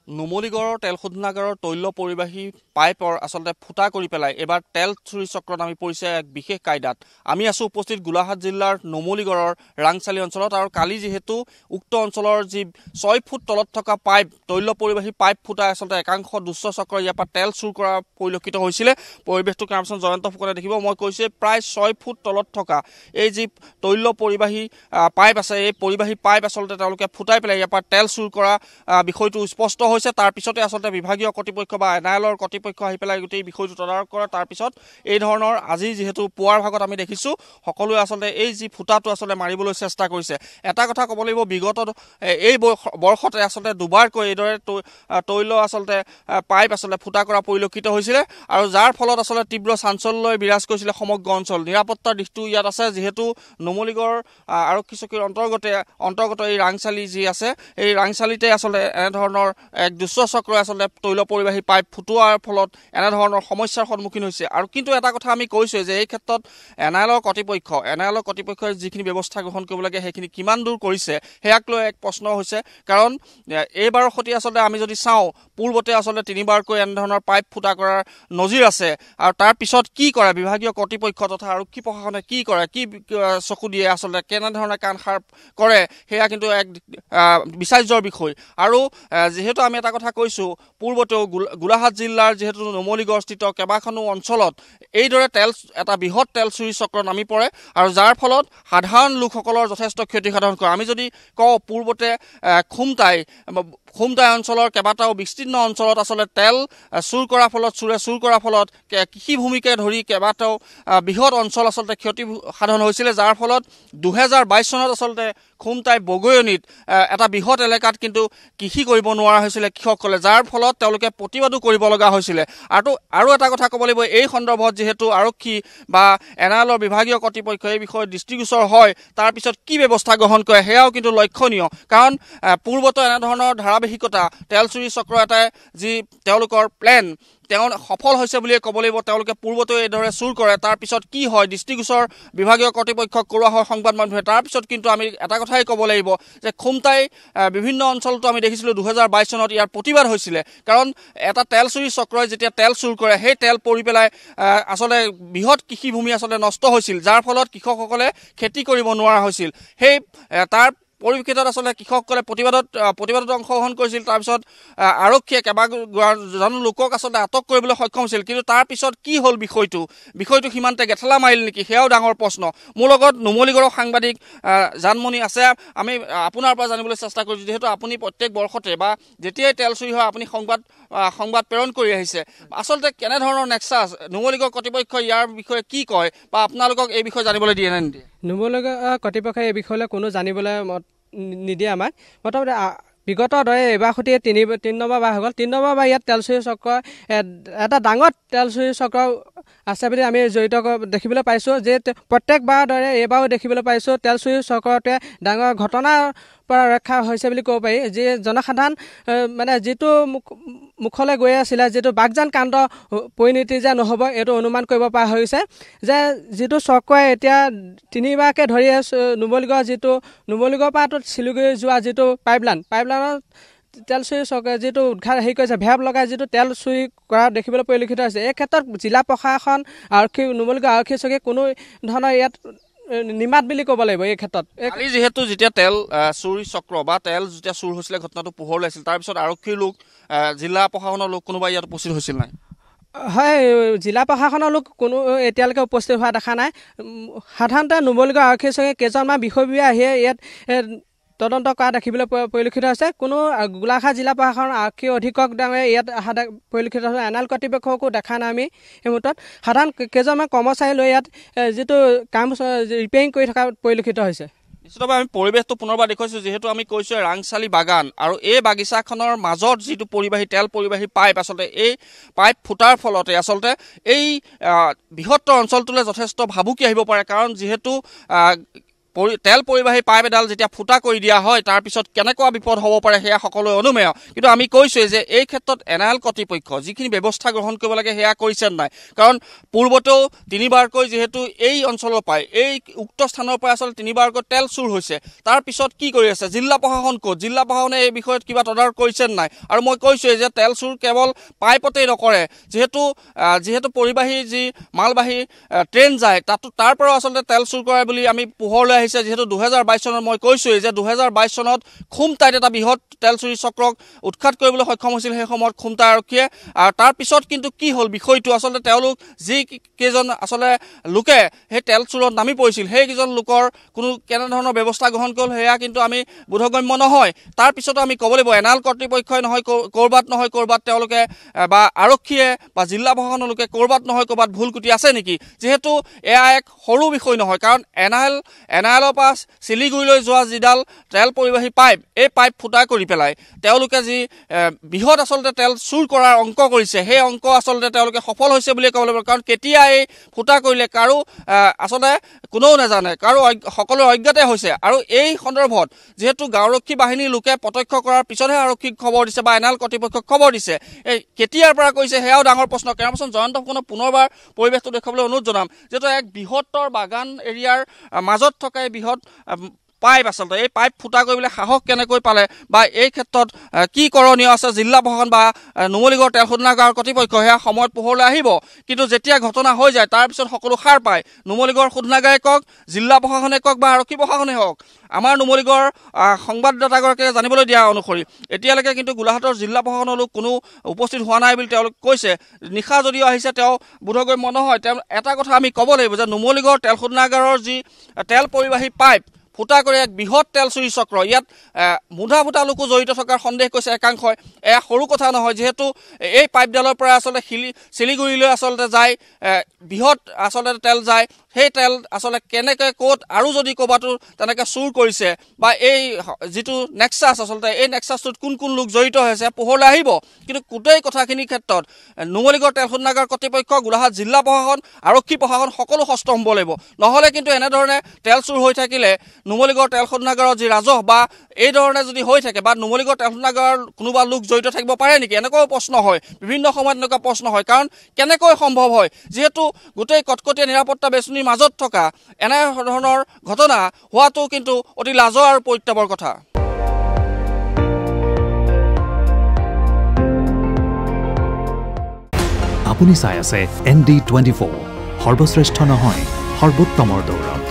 নুমলীগড়ৰ তেল শোধনাগাৰৰ তৈল পৰিবাহী পাইপৰ আচলতে ফুটা কৰি পেলাই এবাৰ তেল চুৰি চক্ৰ নামি পৰিছে এক বিশেষ কায়দাত। আমি আছো উপস্থিত গোলাঘাট জিলাৰ নুমলীগড়ৰ ৰাংচালি অঞ্চলত আৰু কালি যিহেতু উক্ত অঞ্চলৰ যি 6 ফুট তলত থকা পাইপ তৈল পৰিবাহী পাইপ ফুটা আচলতে একাংশ দুষ্ট চক্ৰ ইয়াৰ পৰা তেল চুৰ কৰা পৰিলক্ষিত হৈছিলে। পৰিৱেশটো কেমেৰাপাৰ্চন জয়ন্ত ফুকনে দেখিব। মই কৈছোঁ প্ৰায় 6 ফুট তলত থকা এই যি তৈল পৰিবাহী পাইপ আছে, এই পৰিবাহী পাইপ আচলতে তেওঁলোকে ফুটাই পেলাই ইয়াৰ পৰা তেল চুৰ কৰা বিষয়টো স্পষ্ট হৈছে। তাৰ পিছতে আচলতে বিভাগীয় কৰ্তৃপক্ষ বা এনআইএলৰ কৰ্তৃপক্ষ আহি পেলাই গোটেই বিষয়টো তদাৰক কৰে। তাৰ পিছত এই ধৰণৰ আজি যিহেতু পুৱাৰ ভাগত আমি দেখিছোঁ সকলোৱে আচলতে এই যি ফুটাটো আচলতে মাৰিবলৈ চেষ্টা কৰিছে। এটা কথা ক'ব লাগিব, বিগত এই বৰ্ষতে আচলতে দুবাৰকৈ এইদৰে তৈল আচলতে পাইপ আচলতে ফুটা কৰা পৰিলক্ষিত হৈছিলে আৰু যাৰ ফলত আচলতে তীব্ৰ চাঞ্চল্যই বিৰাজ কৰিছিলে সমগ্ৰ অঞ্চল। নিৰাপত্তাৰ দিশটো ইয়াত আছে, যিহেতু নুমলীগড় আৰক্ষী চকীৰ অন্তৰ্গত এই ৰাংচালি যি আছে, এই ৰাংচালিতে আচলতে এনেধৰণৰ এক দুষ্ট চক্ৰই আচলতে তৈল পৰিবাহী পাইপ ফুটোৱাৰ ফলত এনেধৰণৰ সমস্যাৰ সন্মুখীন হৈছে। আৰু কিন্তু এটা কথা আমি কৈছোঁ যে এই ক্ষেত্ৰত এনআইএলৰ কৰ্তৃপক্ষই যিখিনি ব্যৱস্থা গ্ৰহণ কৰিব লাগে সেইখিনি কিমান দূৰ কৰিছে সেয়াক লৈ এক প্ৰশ্ন হৈছে। কাৰণ এইবাৰৰ সৈতে আচলতে আমি যদি চাওঁ, পূৰ্বতে আচলতে 3বাৰকৈ এনেধৰণৰ পাইপ ফুটা কৰাৰ নজিৰ আছে আৰু তাৰ পিছত কি কৰে বিভাগীয় কৰ্তৃপক্ষ তথা আৰক্ষী প্ৰশাসনে কি কৰে, কি চকু দিয়ে, আচলতে কেনেধৰণে কাণ সাৰ কৰে সেয়া কিন্তু এক বিচাৰ্যৰ বিষয়। আৰু যিহেতু আমি এটা কথা কৈছোঁ, পূৰ্বতেও গোলাঘাট জিলাৰ যিহেতু নুমলীগড়স্থিত কেইবাখনো অঞ্চলত এইদৰে এটা বৃহৎ তেল চুৰি চক্ৰ নামি পৰে আৰু যাৰ ফলত সাধাৰণ লোকসকলৰ যথেষ্ট ক্ষতিসাধন কৰে। আমি যদি কওঁ, পূৰ্বতে খুমটাই অঞ্চলৰ কেইবাটাও বিস্তীৰ্ণ অঞ্চলত আচলতে তেল চুৰ কৰাৰ ফলত কৃষিভূমিকে ধৰি কেইবাটাও বৃহৎ অঞ্চল আচলতে ক্ষতি সাধন হৈছিলে, যাৰ ফলত 2022 চনত আচলতে খুমটাই বগৈয়নীত এটা বৃহৎ এলেকাত কিন্তু কৃষি কৰিব নোৱাৰা হৈছিলে কৃষকসকলে, যাৰ ফলত তেওঁলোকে প্ৰতিবাদো কৰিব লগা হৈছিলে। আৰু এটা কথা ক'ব লাগিব, এই সন্দৰ্ভত যিহেতু আৰক্ষী বা এনআইএলৰ বিভাগীয় কৰ্তৃপক্ষ এই বিষয়ে দৃষ্টিগোচৰ হয়, তাৰপিছত কি ব্যৱস্থা গ্ৰহণ কৰে সেয়াও কিন্তু লক্ষণীয়। কাৰণ পূৰ্বতো এনেধৰণৰ ধাৰাবাহিকতা তেল চুৰি চক্ৰ এটাই যি তেওঁলোকৰ প্লেন সফল হৈছে বুলিয়ে ক'ব লাগিব। তেওঁলোকে পূৰ্বতে এইদৰে চুৰ কৰে, তাৰপিছত কি হয় দৃষ্টিগোচৰ বিভাগীয় কৰ্তৃপক্ষক কৰোৱা হয় সংবাদ মাধ্যমে। তাৰপিছত কিন্তু আমি এটা কথাই ক'ব লাগিব যে খুমটাই বিভিন্ন অঞ্চলতো আমি দেখিছিলোঁ 2022 চনত ইয়াৰ প্ৰতিবাদ হৈছিলে। কাৰণ এটা তেল চুৰি চক্ৰই যেতিয়া তেল চুৰ কৰে, সেই তেল পৰি পেলাই আচলতে বৃহৎ কৃষিভূমি আচলতে নষ্ট হৈছিল, যাৰ ফলত কৃষকসকলে খেতি কৰিব নোৱাৰা হৈছিল। তাৰ পৰিপ্ৰেক্ষিতত আচলতে কৃষকসকলে প্ৰতিবাদত অংশগ্ৰহণ কৰিছিল। তাৰপিছত আৰক্ষীয়ে কেইবাজন লোকক আচলতে আটক কৰিবলৈ সক্ষম হৈছিল। কিন্তু তাৰপিছত কি হ'ল বিষয়টো সীমান্তে গেঠেলা মাৰিল নেকি, সেয়াও ডাঙৰ প্ৰশ্ন। মোৰ লগত নুমলীগড়ৰ সাংবাদিক জানমণি আছে। আমি আপোনাৰ পৰা জানিবলৈ চেষ্টা কৰিছোঁ, যিহেতু আপুনি প্ৰত্যেক বৰ্ষতে বা যেতিয়াই তেল চুৰি হয় আপুনি সংবাদ প্ৰেৰণ কৰি আহিছে। আচলতে কেনেধৰণৰ নেক্সাছ, নুমলীগড় কৰ্তৃপক্ষই ইয়াৰ বিষয়ে কি কয় বা আপোনালোকক এই বিষয়ে জানিবলৈ দিয়ে নে নিদিয়ে? নুমলীগড় কৰ্তৃপক্ষই এই বিষয়লৈ কোনো জানিবলৈ নিদিয়ে আমাক। মোটামুটি বিগত দৰে এইবাৰ সৈতে 3 নম্বৰ বাৰ হৈ গ'ল। 3 নম্বৰ বাৰ ইয়াত তেল চুৰি চক্ৰ এটা ডাঙৰ তেল চুৰি চক্ৰ আছে বুলি আমি জড়িত দেখিবলৈ পাইছোঁ। যে প্ৰত্যেকবাৰ দৰে এইবাৰো দেখিবলৈ পাইছোঁ তেল চুৰি চক্ৰটোৱে ডাঙৰ ঘটনাৰ পৰা ৰক্ষা হৈছে বুলি ক'ব পাৰি। যি জনসাধাৰণ মানে যিটো মুখলৈ গৈ আছিলে, যিটো বাগজান কাণ্ড পৰিণতি যে নহ'ব এইটো অনুমান কৰিব পৰা হৈছে। যে যিটো চক্ৰই এতিয়া 3বাৰকৈ ধৰি নুমলীগড়ৰ পৰা শিলিগুৰি যোৱা যিটো পাইপলাইনত তেল চুৰি চক্ৰই যিটো হেৰি কৰিছে, ভেপ লগাই যিটো তেল চুৰি কৰা দেখিবলৈ পৰিলক্ষিত হৈছে। এই ক্ষেত্ৰত জিলা প্ৰশাসন, নুমলীগড় আৰক্ষী চকী কোনো ধৰণৰ ইয়াত নিমাত বুলি ক'ব লাগিব। এই ক্ষেত্ৰত যিহেতু যেতিয়া তেল চুৰি চক্ৰ বা তেল যেতিয়া চুৰ হৈছিলে ঘটনাটো পোহৰলৈ আছিল, তাৰপিছত আৰক্ষীৰ লোক, জিলা প্ৰশাসনৰ লোক কোনোবা ইয়াত উপস্থিত হৈছিল নাই? হয়, জিলা প্ৰশাসনৰ লোক কোনো এতিয়ালৈকে উপস্থিত হোৱা দেখা নাই। সাধাৰণতে নুমলীগড় আৰক্ষী চকী কেইজনমান বিষয়ববীয়া আহিয়ে ইয়াত তদন্ত কৰা দেখিবলৈ পৰিলক্ষিত হৈছে। কোনো গোলাঘাট জিলা প্ৰশাসনৰ আৰক্ষী অধীক্ষক ডাঙৰে ইয়াত অহা পৰিলক্ষিত হৈছে। এনআইএল কৰ্তৃপক্ষকো দেখা নাই আমি এই মুহূৰ্তত। সাধাৰণ কেইজনমান কৰ্মচাৰী লৈ ইয়াত যিটো কাম ৰিপেয়াৰিং কৰি থকা পৰিলক্ষিত হৈছে। নিশ্চিতভাৱে আমি পৰিৱেশটো পুনৰবাৰ দেখুৱাইছোঁ, যিহেতু আমি কৈছোঁ ৰাংচালি বাগান আৰু এই বাগিচাখনৰ মাজত যিটো তেল পৰিবাহী পাইপ, আচলতে এই পাইপ ফুটাৰ ফলতে আচলতে এই বৃহত্তৰ অঞ্চলটোলৈ যথেষ্ট ভাবুকি আহিব পাৰে। কাৰণ যিহেতু তেল পৰিবাহী পাইপ এডাল যেতিয়া ফুটা কৰি দিয়া হয় তাৰপিছত কেনেকুৱা বিপদ হ'ব পাৰে সেয়া সকলোৱে অনুমেয় কিন্তু আমি কৈছোৱে যে এই ক্ষেত্ৰত NIL কৰ্তৃপক্ষ যিখিনি ব্যৱস্থা গ্ৰহণ কৰিব লাগে সেয়া কৰিছে নাই কাৰণ পূৰ্বতেও তিনিবাৰকৈ যেহেতু এই অঞ্চলৰ পায় এই উক্ত স্থানৰ পৰা আচলতে তিনিবাৰকৈ তেল চুৰ হৈছে তাৰ পিছত কি কৰি আছে জিলা প্ৰশাসন ক'ত জিলা প্ৰশাসনে এই বিষয়ত কিবা তদাৰক কৰিছে নাই আৰু মই কৈছোৱে যে তেল চুৰ কেৱল পাইপতেই নকৰে যেহেতু পৰিবাহী যি মালবাহী ট্ৰেইন যায় তাৰ পৰা আচলতে তেল চুৰ কৰে বুলি আমি পোহৰলৈ আহিছে যেহেতু 2022 চনত মই কৈছোৱে যে 2022 চনত খুমটাইত এটা বৃহৎ তেল চুৰি চক্ৰক উৎখাত কৰিবলৈ সক্ষম হৈছিল সেই সময়ত খুমটা আৰক্ষীয়ে আৰু তাৰ পিছত কিন্তু কি হ'ল বিষয়টো আচলতে তেওঁলোক যি কেইজন আচলতে লোকে সেই তেল চুৰত নামি পৰিছিল সেই কেইজন লোকৰ কোনো কেনেধৰণৰ ব্যৱস্থা গ্ৰহণ কৰিল সেয়া কিন্তু আমি বোধগম্য নহয় তাৰ পিছতো আমি ক'ব লাগিব NIL কৰ্তৃপক্ষই নহয় ক'ৰবাত তেওঁলোকে বা আৰক্ষীয়ে বা জিলা প্ৰশাসনৰ লোকে ক'ৰবাত নহয় ক'ৰবাত ভুল কুটি আছে নেকি যিহেতু এয়া এক সৰু বিষয় নহয় কাৰণ NILৰ পৰা শিলিগুৰিলৈ যোৱা যিডাল তেল পৰিবাহী পাইপ এই পাইপ ফুটা কৰি পেলাই তেওঁলোকে যি বৃহৎ আচলতে তেল চুৰ কৰাৰ অংক কৰিছে সেই অংক আচলতে তেওঁলোকে সফল হৈছে বুলি ক'ব লাগিব কাৰণ কেতিয়া এই ফুটা কৰিলে কাৰো আচলতে কোনেও নাজানে কাৰো সকলোৰে অজ্ঞাতে হৈছে আৰু এই সন্দৰ্ভত যেহেতু গাঁওৰক্ষী বাহিনীৰ লোকে প্ৰত্যক্ষ কৰাৰ পিছতহে আৰক্ষীক খবৰ দিছে বা NIL কৰ্তৃপক্ষক খবৰ দিছে এই কেতিয়াৰ পৰা কৈছে সেয়াও ডাঙৰ প্ৰশ্ন কেনেবাচোন জয়ন্ত ফুকনক পুনৰবাৰ পৰিৱেশটো দেখুৱাবলৈ অনুৰোধ জনাম যেহেতু এক বৃহত্তৰ বাগান এৰিয়াৰ মাজত থকা এই বৃহৎ পাইপ আচলতে এই পাইপ ফুটা কৰিবলৈ সাহস কেনেকৈ পালে বা এই ক্ষেত্ৰত কি কৰণীয় আছে জিলা প্ৰশাসন বা নুমলীগড় তেল শোধনাগাৰ কৰ্তৃপক্ষ সেয়া সময়ত পোহৰলৈ আহিব কিন্তু যেতিয়া ঘটনা হৈ যায় তাৰপিছত সকলো সাৰ পায় নুমলীগড় শোধনাগাৰে কওক জিলা প্ৰশাসনে কওক বা আৰক্ষী প্ৰশাসনে হওক আমাৰ নুমলীগড় সংবাদদাতাগৰাকীয়ে জানিবলৈ দিয়া অনুসৰি এতিয়ালৈকে কিন্তু গোলাঘাটৰ জিলা প্ৰশাসনৰ লোক কোনো উপস্থিত হোৱা নাই বুলি তেওঁলোকে কৈছে নিশা যদিও আহিছে তেওঁ বোধগম্য নহয় তেওঁ এটা কথা আমি ক'ব লাগিব যে নুমলীগড় তেল শোধনাগাৰৰ যি তেল পৰিবাহী পাইপ ফুটা কৰি এক বৃহৎ তেল চুৰি চক্ৰ ইয়াত মুধা লোকো জড়িত থকাৰ সন্দেহ কৈছে একাংশই এয়া সৰু কথা নহয় যেহেতু এই পাইপডালৰ পৰা আচলতে শিলিগুৰিলৈ আচলতে যায় বৃহৎ আচলতে তেল যায় সেই তেল আচলতে কেনেকৈ ক'ত আৰু যদি ক'ৰবাতো তেনেকৈ চুৰ কৰিছে বা এই যিটো নেক্সাছ আচলতে এই নেক্সাছটোত কোন লোক জড়িত হৈছে পোহৰলৈ আহিব কিন্তু গোটেই কথাখিনিৰ ক্ষেত্ৰত নুমলীগড় তেল শোধনাগাৰ কৰ্তৃপক্ষ গোলাঘাট জিলা প্ৰশাসন আৰক্ষী প্ৰশাসন সকলো সষ্ট হ'ব লাগিব নহ'লে কিন্তু এনেধৰণে তেল চুৰ হৈ থাকিলে নুমলীগড় তেল শোধনাগাৰৰ যি ৰাজহ বা এই ধৰণে যদি হৈ থাকে বা নুমলীগড় তেল শোধনাগাৰৰ কোনোবা লোক জড়িত থাকিব পাৰে নেকি এনেকুৱাও প্ৰশ্ন হয় বিভিন্ন সময়ত এনেকুৱা প্ৰশ্ন হয় কাৰণ কেনেকৈ সম্ভৱ হয় যিহেতু গোটেই কটকটীয়া নিৰাপত্তা বেষ্টনীৰ মাজত থকা এনে ধৰণৰ ঘটনা হোৱাটো কিন্তু অতি লাজৰ আৰু পৰিতাপৰ কথা আপুনি চাই আছে ND24 সৰ্বশ্ৰেষ্ঠ নহয় সৰ্বোত্তমৰ দৌৰ